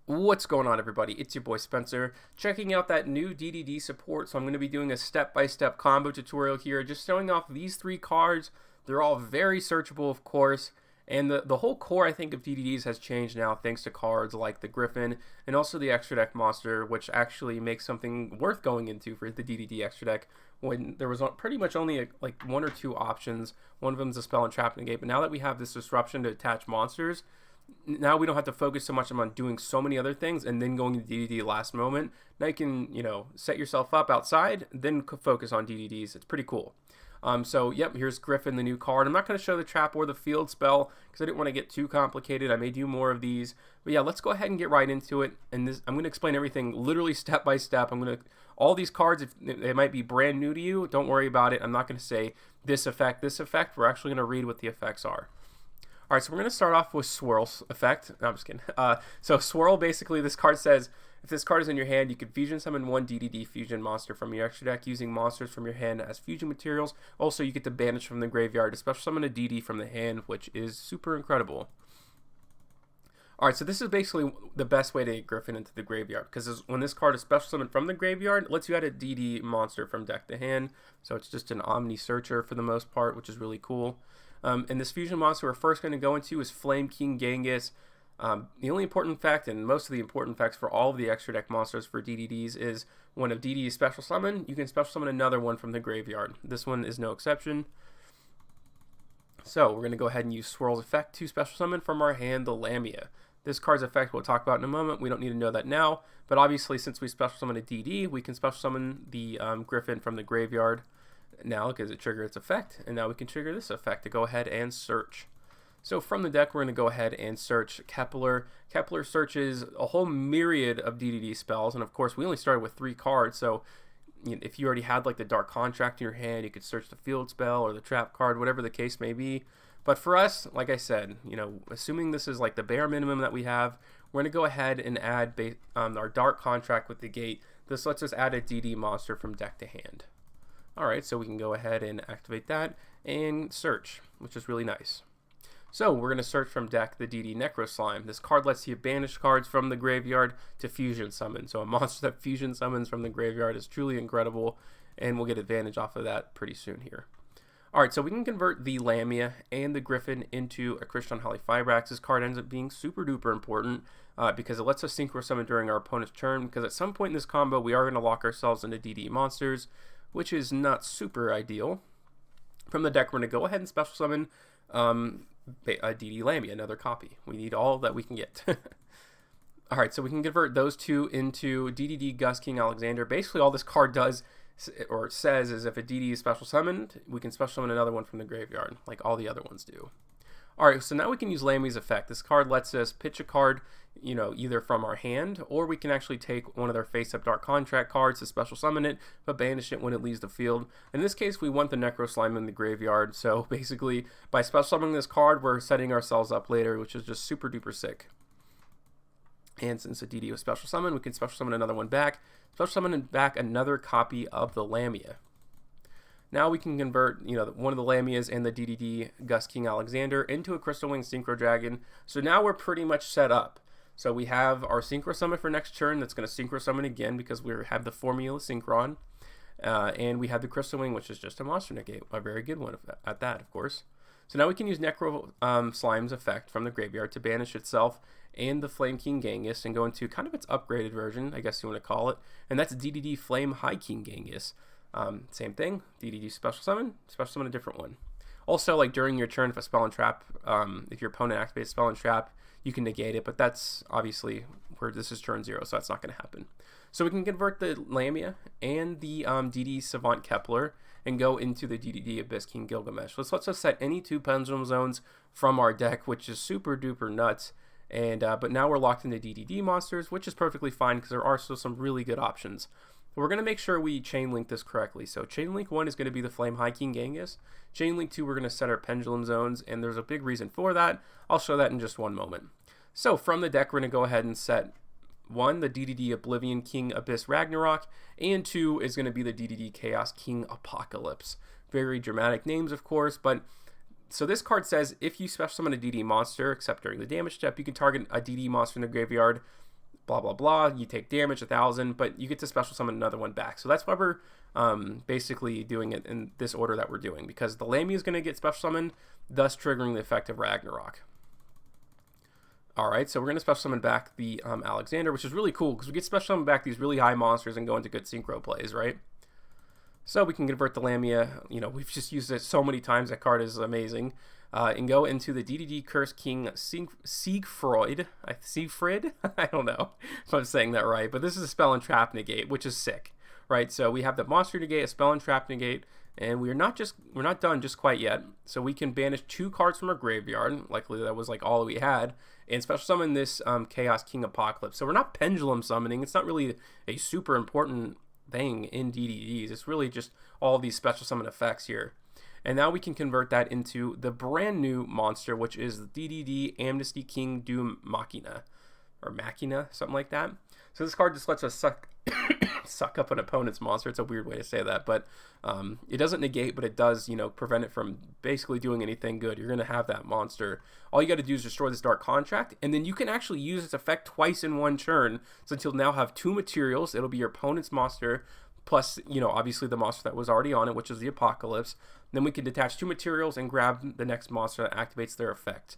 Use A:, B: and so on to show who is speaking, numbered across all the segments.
A: What's going on, everybody? It's your boy Spencer, checking out that new DDD support. So I'm going to be doing a step-by-step combo tutorial here, just showing off these three cards. They're all very searchable, of course, and the whole core, I think, of DDDs has changed now thanks to cards like the Griffon and also the extra deck monster, which actually makes something worth going into for the DDD extra deck when there was pretty much only like one or two options. One of them is a spell and trap negate, but now that we have this disruption to attach monsters, now we don't have to focus so much on doing so many other things and then going to DDD last moment. Now you can, set yourself up outside, then focus on DDDs. It's pretty cool. So, yep, here's Griffon, the new card. I'm not going to show the trap or the field spell because I didn't want to get too complicated. I may do more of these. But yeah, let's go ahead and get right into it. And I'm going to explain everything literally step by step. All these cards, if they might be brand new to you, don't worry about it. I'm not going to say this effect, this effect. We're actually going to read what the effects are. All right, so we're going to start off with Swirl effect. No, I'm just kidding. So Swirl, basically, this card says, if this card is in your hand, you can fusion summon one DDD fusion monster from your extra deck using monsters from your hand as fusion materials. Also, you get to banish from the graveyard to special summon a DD from the hand, which is super incredible. All right, so this is basically the best way to get Griffon into the graveyard, because when this card is special summoned from the graveyard, it lets you add a DD monster from deck to hand. So it's just an Omni Searcher for the most part, which is really cool. And this fusion monster we're first going to go into is Flame King Genghis. The only important fact, and most of the important facts for all of the extra deck monsters for DDDs, is when a DD is special summoned, you can special summon another one from the graveyard. This one is no exception. So we're going to go ahead and use Swirl's effect to special summon from our hand the Lamia. This card's effect we'll talk about in a moment. We don't need to know that now, but obviously since we special summon a DD, we can special summon the Griffon from the graveyard now because it triggered its effect, and now we can trigger this effect to go ahead and search. So from the deck, we're going to go ahead and search Kepler. Kepler searches a whole myriad of DDD spells, and of course we only started with 3 cards, so if you already had like the Dark Contract in your hand, you could search the field spell or the trap card, whatever the case may be. But for us, like I said, assuming this is like the bare minimum that we have, we're going to go ahead and add our Dark Contract with the gate. This lets us add a DD monster from deck to hand. Alright, so we can go ahead and activate that and search, which is really nice. So we're going to search from deck the DD Necro Slime. This card lets you banish cards from the graveyard to fusion summon. So a monster that fusion summons from the graveyard is truly incredible, and we'll get advantage off of that pretty soon here. Alright, so we can convert the Lamia and the Griffon into a Crystalline Holly Fibrax. This card ends up being super duper important because it lets us synchro summon during our opponent's turn, because at some point in this combo we are going to lock ourselves into DD monsters, which is not super ideal. From the deck, we're going to go ahead and special summon a DD Lamia, another copy. We need all that we can get. Alright, so we can convert those two into DDD Gus King Alexander. Basically, all this card does, or says, is if a DD is special summoned, we can special summon another one from the graveyard, like all the other ones do. Alright, so now we can use Lamia's effect. This card lets us pitch a card, either from our hand, or we can actually take one of their face-up Dark Contract cards to special summon it, but banish it when it leaves the field. In this case, we want the Necro Slime in the graveyard, so basically, by special summoning this card, we're setting ourselves up later, which is just super duper sick. And since the DD was special summoned, we can special summon another one back, special summon back another copy of the Lamia. Now we can convert, one of the Lamias and the DDD Gus King Alexander into a Crystal Wing Synchro Dragon. So now we're pretty much set up. So we have our Synchro Summon for next turn that's going to Synchro Summon again because we have the Formula Synchron. And we have the Crystal Wing, which is just a Monster Negate, a very good one at that, of course. So now we can use Necro Slime's effect from the graveyard to banish itself and the Flame King Genghis and go into kind of its upgraded version, I guess you want to call it. And that's DDD Flame High King Genghis. Same thing, DDD special summon a different one. Also, like during your turn, if a spell and trap, if your opponent activates spell and trap, you can negate it, but that's obviously where this is turn 0, so that's not going to happen. So we can convert the Lamia and the DD Savant Kepler and go into the DDD Abyss King Gilgamesh. This lets us set any 2 Pendulum Zones from our deck, which is super duper nuts. And but now we're locked into DDD monsters, which is perfectly fine because there are still some really good options. We're going to make sure we chain link this correctly. So chain link 1 is going to be the Flame High King Genghis. Chain link 2, we're going to set our Pendulum Zones, and there's a big reason for that. I'll show that in just one moment. So from the deck, we're going to go ahead and set 1, the DDD Oblivion King Abyss Ragnarok, and 2 is going to be the DDD Chaos King Apocalypse. Very dramatic names, of course, but so this card says if you special summon a DD monster, except during the damage step, you can target a DD monster in the graveyard blah blah blah. You take damage 1,000, but you get to special summon another one back. So that's why we're basically doing it in this order that we're doing, because the Lamia is going to get special summoned, thus triggering the effect of Ragnarok. Alright, so we're going to special summon back the Alexander, which is really cool because we get special summon back these really high monsters and go into good synchro plays, right? So we can convert the Lamia. You know, we've just used it so many times. That card is amazing. And go into the DDD Curse King Siegfried. I don't know if I'm saying that right, but this is a Spell and Trap Negate, which is sick, right? So we have the Monster Negate, a Spell and Trap Negate, and we're not done just quite yet. So we can banish 2 cards from our graveyard. Likely that was like all we had, and special summon this Chaos King Apocalypse. So we're not pendulum summoning. It's not really a super important thing in DDDs. It's really just all these special summon effects here. And now we can convert that into the brand new monster, which is DDD Amnesty King Des Machina, or Machina, something like that. So this card just lets us suck up an opponent's monster. It's a weird way to say that, but it doesn't negate, but it does, you know, prevent it from basically doing anything good. You're going to have that monster. All you got to do is destroy this Dark Contract, and then you can actually use its effect twice in one turn, since you'll now have 2 materials. It'll be your opponent's monster, plus, you know, obviously the monster that was already on it, which is the Apocalypse. Then we can detach 2 materials and grab the next monster that activates their effect.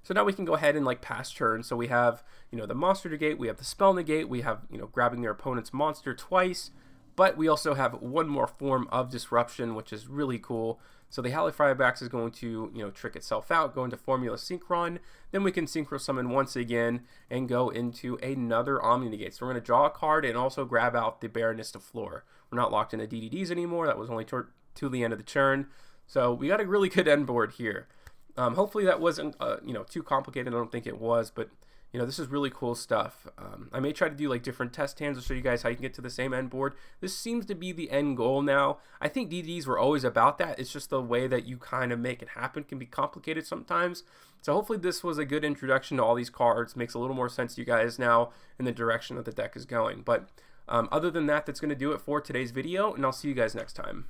A: So now we can go ahead and like pass turn. So we have, you know, the monster negate, we have the spell negate, we have, you know, grabbing their opponent's monster twice, but we also have one more form of disruption, which is really cool. So the Halifayabax is going to, you know, trick itself out, go into Formula Synchron, then we can Synchro Summon once again and go into another Omni Negate. So we're going to draw a card and also grab out the Baroness of Floor. We're not locked into DDDs anymore. That was only to the end of the turn. So we got a really good end board here. Hopefully that wasn't, you know, too complicated. I don't think it was, but, you know, this is really cool stuff. I may try to do like different test hands to show you guys how you can get to the same end board. This seems to be the end goal now. I think DDDs were always about that. It's just the way that you kind of make it happen can be complicated sometimes. So hopefully this was a good introduction to all these cards. Makes a little more sense to you guys now in the direction that the deck is going. But other than that, that's going to do it for today's video, and I'll see you guys next time.